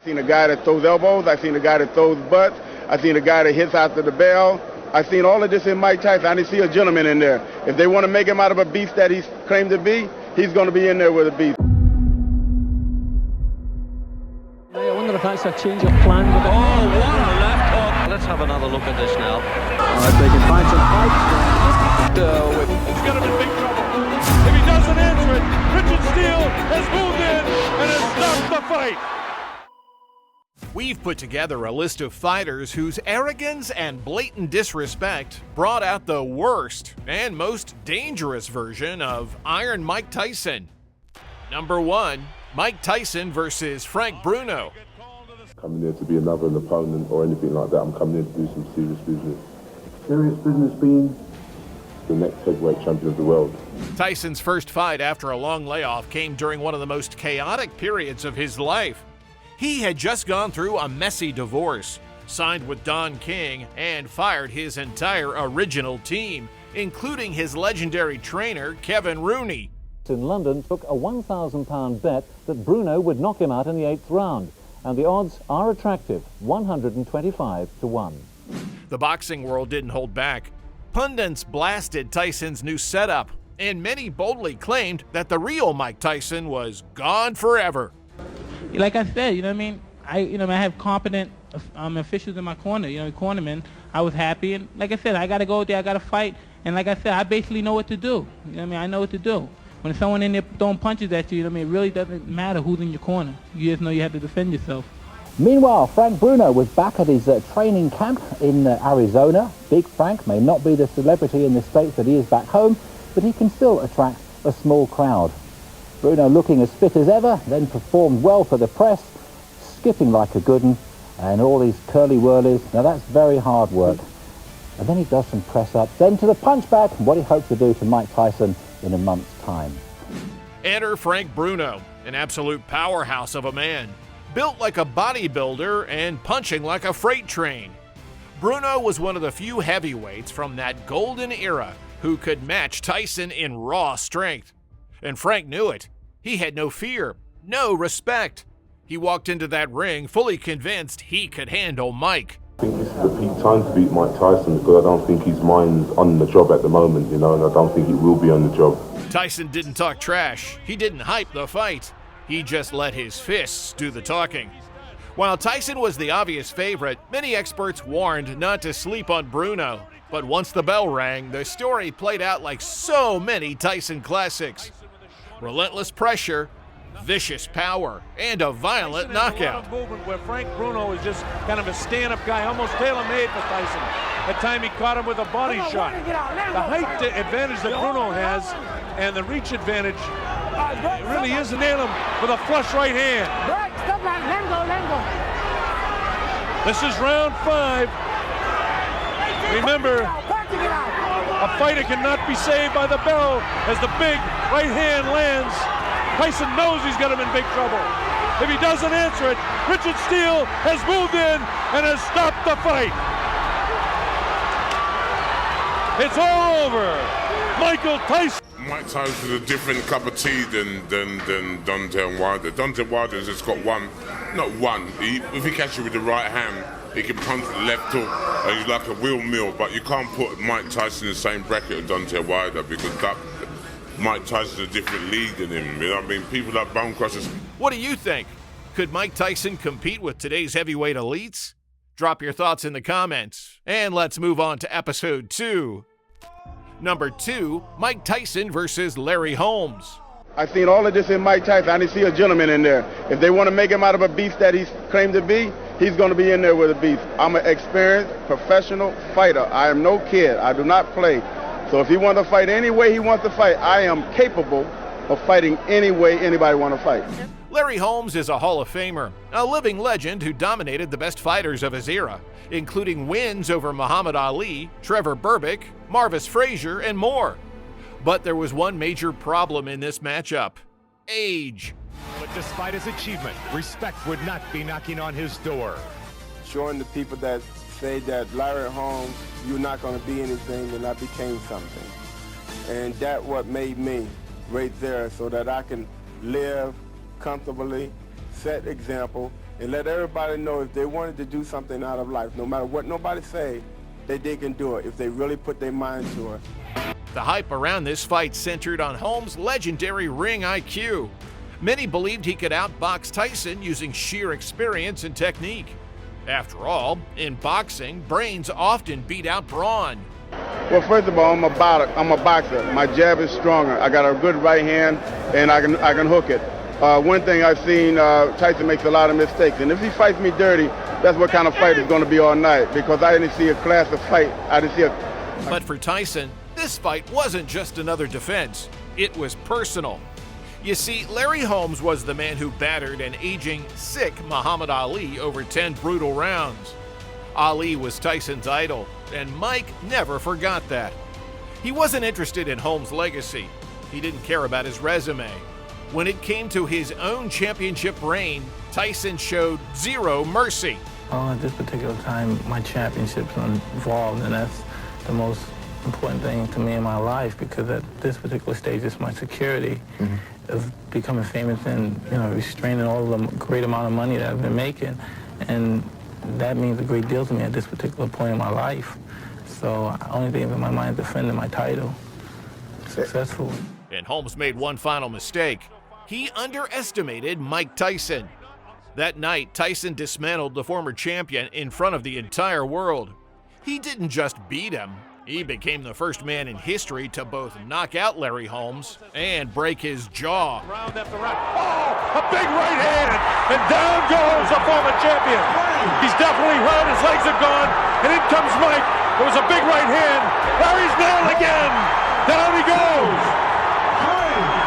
I've seen a guy that throws elbows. I've seen a guy that throws butts. I've seen a guy that hits after the bell. I've seen all of this in Mike Tyson. I didn't see a gentleman in there. If they want to make him out of a beast that he's claimed to be, he's going to be in there with a beast. I wonder if that's a change of plan. Oh, what a left hook. Let's have another look at this now. All right, they can find some fight. He's going to be in big trouble. If he doesn't answer it, Richard Steele has moved in and has stopped the fight. We've put together a list of fighters whose arrogance and blatant disrespect brought out the worst and most dangerous version of Iron Mike Tyson. Number 1, Mike Tyson versus Frank Bruno. Coming here to be another opponent or anything like that. I'm coming here to do some serious business. Serious business being? The next heavyweight champion of the world. Tyson's first fight after a long layoff came during one of the most chaotic periods of his life. He had just gone through a messy divorce, signed with Don King, and fired his entire original team, including his legendary trainer, Kevin Rooney. In London took a £1,000 bet that Bruno would knock him out in the 8th round, and the odds are attractive, 125 to 1. The boxing world didn't hold back. Pundits blasted Tyson's new setup, and many boldly claimed that the real Mike Tyson was gone forever. Like I said, you know what I mean? I have competent officials in my corner, cornermen. I was happy, and like I said, I got to go there, I got to fight, and like I said, I basically know what to do. You know what I mean? I know what to do. When someone in there throwing punches at you, you know what I mean? It really doesn't matter who's in your corner. You just know you have to defend yourself. Meanwhile, Frank Bruno was back at his training camp in Arizona. Big Frank may not be the celebrity in the States that he is back home, but he can still attract a small crowd. Bruno looking as fit as ever, then performed well for the press, skipping like a good 'un, and all these curly-whirlies. Now that's very hard work. And then he does some press-ups, then to the punchback, what he hopes to do to Mike Tyson in a month's time. Enter Frank Bruno, an absolute powerhouse of a man, built like a bodybuilder and punching like a freight train. Bruno was one of the few heavyweights from that golden era who could match Tyson in raw strength. And Frank knew it. He had no fear, no respect. He walked into that ring fully convinced he could handle Mike. I think it's the peak time to beat Mike Tyson because I don't think his mind's on the job at the moment, and I don't think he will be on the job. Tyson didn't talk trash. He didn't hype the fight. He just let his fists do the talking. While Tyson was the obvious favorite, many experts warned not to sleep on Bruno. But once the bell rang, the story played out like so many Tyson classics. Relentless pressure, vicious power, and a violent knockout. Movement where Frank Bruno is just kind of a stand-up guy, almost tailor-made for Tyson. At time he caught him with a body shot. The height advantage that Bruno has and the reach advantage really is nail him with a flush right hand. This is round 5. Remember, a fighter cannot be saved by the bell as the big right hand lands. Tyson knows he's got him in big trouble. If he doesn't answer it, Richard Steele has moved in and has stopped the fight. It's all over. Michael Tyson. Mike Tyson is a different cup of tea than Deontay Wilder. Deontay Wilder's just got not one. If he catches you with the right hand, he can punch with the left hook, and he's like a wheel mill. But you can't put Mike Tyson in the same bracket as Deontay Wilder because Mike Tyson's a different league than him. You know what I mean? People like bone crushers. What do you think? Could Mike Tyson compete with today's heavyweight elites? Drop your thoughts in the comments, and let's move on to episode 2. Number 2, Mike Tyson versus Larry Holmes. I've seen all of this in Mike Tyson. I didn't see a gentleman in there. If they want to make him out of a beast that he's claimed to be, he's going to be in there with a beast. I'm an experienced professional fighter. I am no kid. I do not play. So if he wants to fight any way he wants to fight, I am capable of fighting any way anybody wants to fight. Larry Holmes is a Hall of Famer, a living legend who dominated the best fighters of his era, including wins over Muhammad Ali, Trevor Berbick, Marvis Frazier, and more. But there was one major problem in this matchup: age. But despite his achievement, respect would not be knocking on his door. Showing the people that say that Larry Holmes, you're not going to be anything, and I became something. And that's what made me right there, so that I can live comfortably, set example, and let everybody know if they wanted to do something out of life, no matter what nobody say, that they can do it if they really put their mind to it. The hype around this fight centered on Holmes' legendary ring IQ. Many believed he could outbox Tyson using sheer experience and technique. After all, in boxing, brains often beat out brawn. Well, first of all, I'm a boxer. My jab is stronger. I got a good right hand, and I can hook it. One thing I've seen, Tyson makes a lot of mistakes, and if he fights me dirty, that's what kind of fight it's going to be all night, because I didn't see a class of fight. I didn't see a... But for Tyson, this fight wasn't just another defense. It was personal. You see, Larry Holmes was the man who battered an aging, sick Muhammad Ali over 10 brutal rounds. Ali was Tyson's idol, and Mike never forgot that. He wasn't interested in Holmes' legacy. He didn't care about his resume. When it came to his own championship reign, Tyson showed zero mercy. Well, at this particular time, my championship's involved, and that's the most important thing to me in my life, because at this particular stage, it's my security of becoming famous and, restraining all the great amount of money that I've been making. And that means a great deal to me at this particular point in my life. So the only thing in my mind is defending my title successfully. And Holmes made one final mistake. He underestimated Mike Tyson. That night, Tyson dismantled the former champion in front of the entire world. He didn't just beat him. He became the first man in history to both knock out Larry Holmes and break his jaw. Round after round. Oh, a big right hand, and down goes the former champion. He's definitely hurt, his legs are gone, and in comes Mike. It was a big right hand. Larry's nailed again. Down he goes.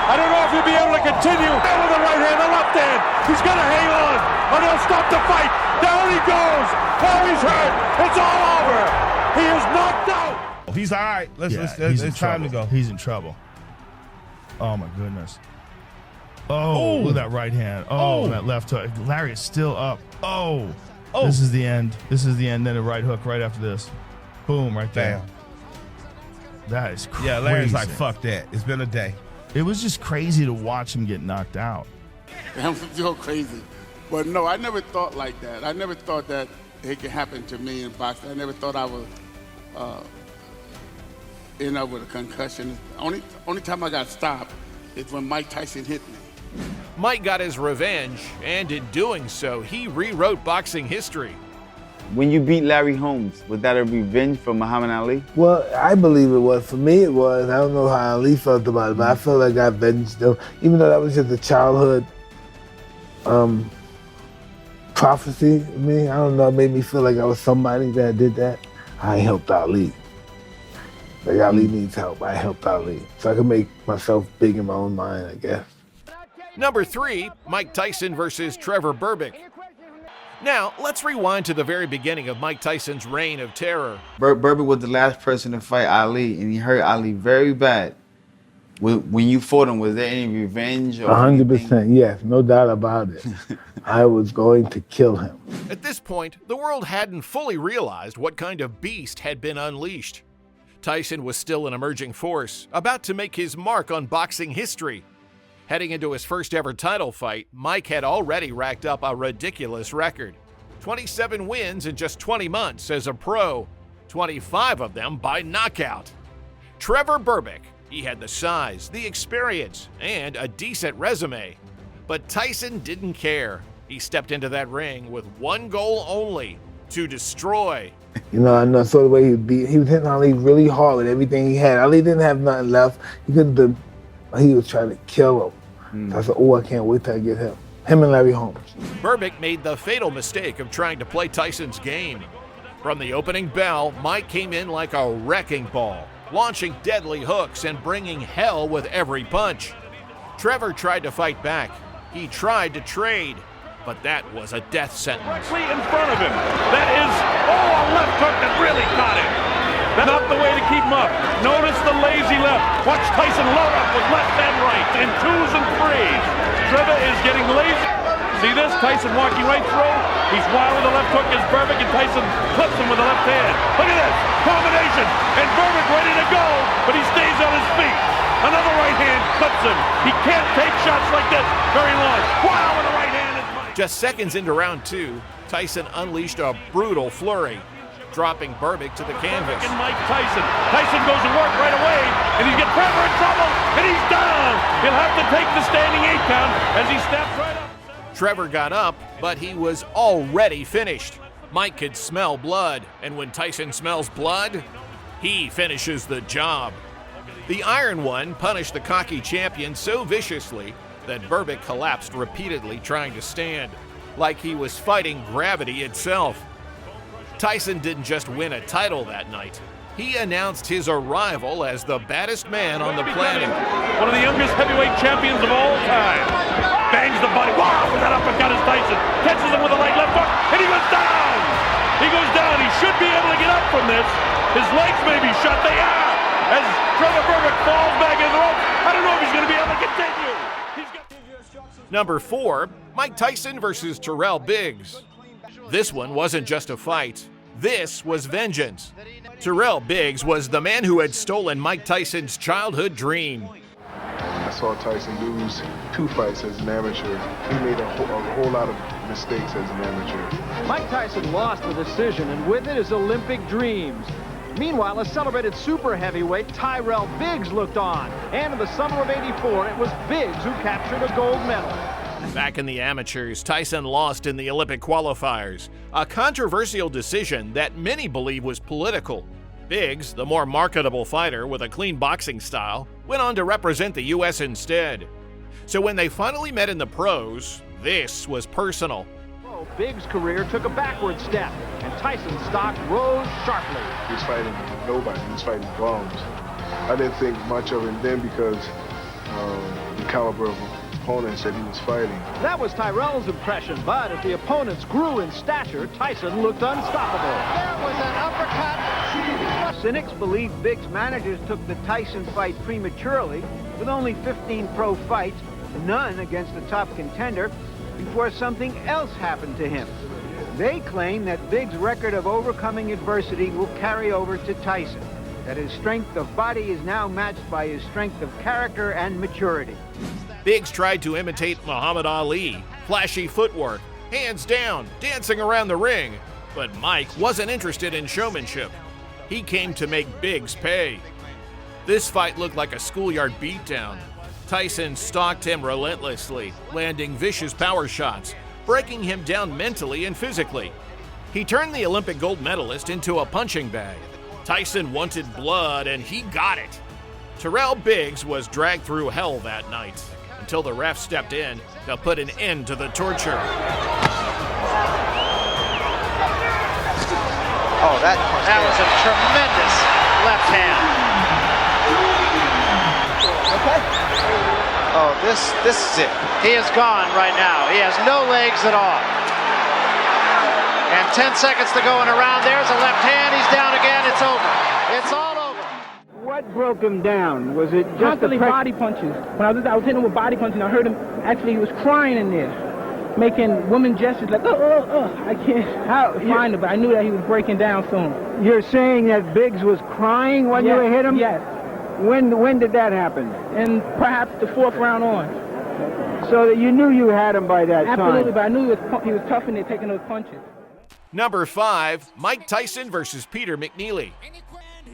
I don't know if he'll be able to continue. Down with the right hand, the left hand. He's going to hang on, or they'll stop the fight. Down he goes. Larry's hurt. It's all over. He is knocked out. He's all right. It's time to go. He's in trouble. Oh, my goodness. Oh, look at that right hand. Oh, that left hook. Larry is still up. Oh. This is the end. This is the end. Then a right hook right after this. Boom, right there. Damn. That is crazy. Yeah, Larry's like, fuck that. It's been a day. It was just crazy to watch him get knocked out. I'm so crazy. But no, I never thought like that. I never thought that it could happen to me in boxing. I never thought I would end up with a concussion. Only time I got stopped is when Mike Tyson hit me. Mike got his revenge, and in doing so, he rewrote boxing history. When you beat Larry Holmes, was that a revenge for Muhammad Ali? Well, I believe it was. For me, it was. I don't know how Ali felt about it, but I felt like I avenged him. Even though that was just a childhood prophecy to me. I don't know, it made me feel like I was somebody that did that. I helped Ali. Like, Ali needs help. I helped Ali. So I could make myself big in my own mind, I guess. Number 3, Mike Tyson versus Trevor Berbick. Now, let's rewind to the very beginning of Mike Tyson's reign of terror. Berbick was the last person to fight Ali, and he hurt Ali very bad. When you fought him, was there any revenge? 100%, yes, no doubt about it. I was going to kill him. At this point, the world hadn't fully realized what kind of beast had been unleashed. Tyson was still an emerging force, about to make his mark on boxing history. Heading into his first ever title fight, Mike had already racked up a ridiculous record. 27 wins in just 20 months as a pro, 25 of them by knockout. Trevor Berbick, he had the size, the experience, and a decent resume. But Tyson didn't care. He stepped into that ring with one goal only, to destroy. You know, I saw the way he was hitting Ali really hard with everything he had. Ali didn't have nothing left. He was trying to kill him. So I said, oh, I can't wait till I get him. Him and Larry Holmes. Berbick made the fatal mistake of trying to play Tyson's game. From the opening bell, Mike came in like a wrecking ball, launching deadly hooks and bringing hell with every punch. Trevor tried to fight back. He tried to trade, but that was a death sentence. Directly in front of him. That is, a left hook that really got him. That's not the way to keep him up. Notice the lazy left. Watch Tyson load up with left and right in 2s and 3s. Trevor is getting lazy. See this? Tyson walking right through. He's wild with the left hook as Berbick, and Tyson clips him with the left hand. Look at this. Combination. And Berbick ready to go, but he stays on his feet. Another right hand clips him. He can't take shots like this very long. Wow with the right hand is money. Just seconds into round 2, Tyson unleashed a brutal flurry, dropping Berbick to the canvas. And Mike Tyson. Tyson goes to work right away, and he's got Trevor in trouble, and he's down. He'll have to take the standing 8 count as he steps right up. Trevor got up, but he was already finished. Mike could smell blood, and when Tyson smells blood, he finishes the job. The Iron One punished the cocky champion so viciously that Berbick collapsed repeatedly trying to stand, like he was fighting gravity itself. Tyson didn't just win a title that night. He announced his arrival as the baddest man on the planet. One of the youngest heavyweight champions of all time. Bangs the body. Wow, that uppercut is Tyson. Catches him with a right left hook, and he goes down. He goes down. He should be able to get up from this. His legs may be shut. They are. As Trevor Berbick falls back in the rope, I don't know if he's going to be able to continue. Number 4, Mike Tyson versus Terrell Biggs. This one wasn't just a fight. This was vengeance. Terrell Biggs was the man who had stolen Mike Tyson's childhood dream. I saw Tyson lose 2 fights as an amateur. He made a whole lot of mistakes as an amateur. Mike Tyson lost the decision, and with it his Olympic dreams. Meanwhile, a celebrated super heavyweight, Terrell Biggs, looked on. And in the summer of '84, it was Biggs who captured a gold medal. Back in the amateurs, Tyson lost in the Olympic qualifiers, a controversial decision that many believe was political. Biggs, the more marketable fighter with a clean boxing style, went on to represent the U.S. instead. So when they finally met in the pros, this was personal. Biggs' career took a backward step, and Tyson's stock rose sharply. He was fighting nobody. He was fighting bums. I didn't think much of him then because the caliber of opponents that he was fighting. That was Terrell's impression, but as the opponents grew in stature, Tyson looked unstoppable. There was an uppercut. Cynics believe Biggs' managers took the Tyson fight prematurely, with only 15 pro fights, none against a top contender, before something else happened to him. They claim that Biggs' record of overcoming adversity will carry over to Tyson, that his strength of body is now matched by his strength of character and maturity. Biggs tried to imitate Muhammad Ali, flashy footwork, hands down, dancing around the ring, but Mike wasn't interested in showmanship. He came to make Biggs pay. This fight looked like a schoolyard beatdown. Tyson stalked him relentlessly, landing vicious power shots, breaking him down mentally and physically. He turned the Olympic gold medalist into a punching bag. Tyson wanted blood, and he got it. Terrell Biggs was dragged through hell that night, until the ref stepped in to put an end to the torture. Oh, that was a tremendous left hand. Okay. Oh, this is it. He is gone right now. He has no legs at all. And 10 seconds to go in a round. There's a left hand. He's down again. It's over. It's all over. What broke him down? Was it just constantly body punches? When I was hitting him with body punches, I heard him, actually he was crying in there, making woman gestures like, I can't find him, but I knew that he was breaking down soon. You're saying that Biggs was crying when you hit him? Yes. When did that happen? And perhaps the 4th round on. So that you knew you had him by that time? Absolutely, but I knew he was tough in there taking those punches. Number 5, Mike Tyson versus Peter McNeely.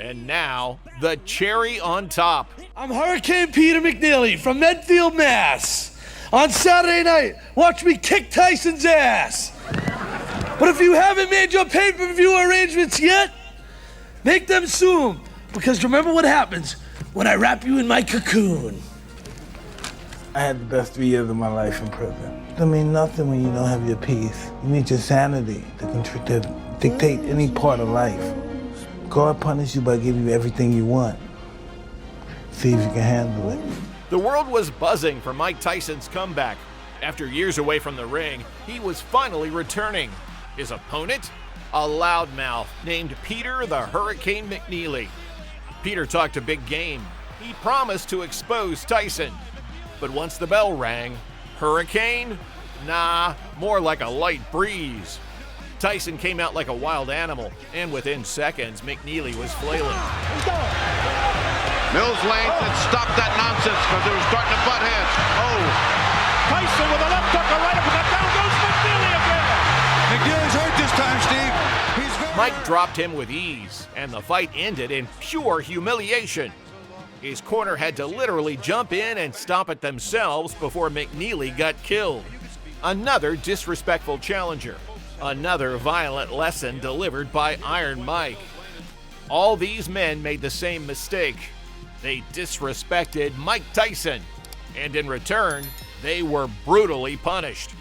And now, the cherry on top. I'm Hurricane Peter McNeely from Medfield, Mass. On Saturday night, watch me kick Tyson's ass. But if you haven't made your pay-per-view arrangements yet, make them soon. Because remember what happens when I wrap you in my cocoon. I had the best 3 years of my life in prison. It doesn't mean nothing when you don't have your peace. You need your sanity to dictate any part of life. God punishes you by giving you everything you want. See if you can handle it. The world was buzzing for Mike Tyson's comeback. After years away from the ring, he was finally returning. His opponent? A loudmouth named Peter the Hurricane McNeely. Peter talked a big game. He promised to expose Tyson. But once the bell rang, hurricane? Nah, more like a light breeze. Tyson came out like a wild animal, and within seconds, McNeely was flailing. Mills Lane said stop that nonsense because they were starting to butt heads. Oh. Tyson with a left hook, a right uppercut, down goes McNeely. McNeely's hurt this time, Steve. He's very Mike dropped him with ease, and the fight ended in pure humiliation. His corner had to literally jump in and stop it themselves before McNeely got killed. Another disrespectful challenger. Another violent lesson delivered by Iron Mike. All these men made the same mistake. They disrespected Mike Tyson, and in return, they were brutally punished.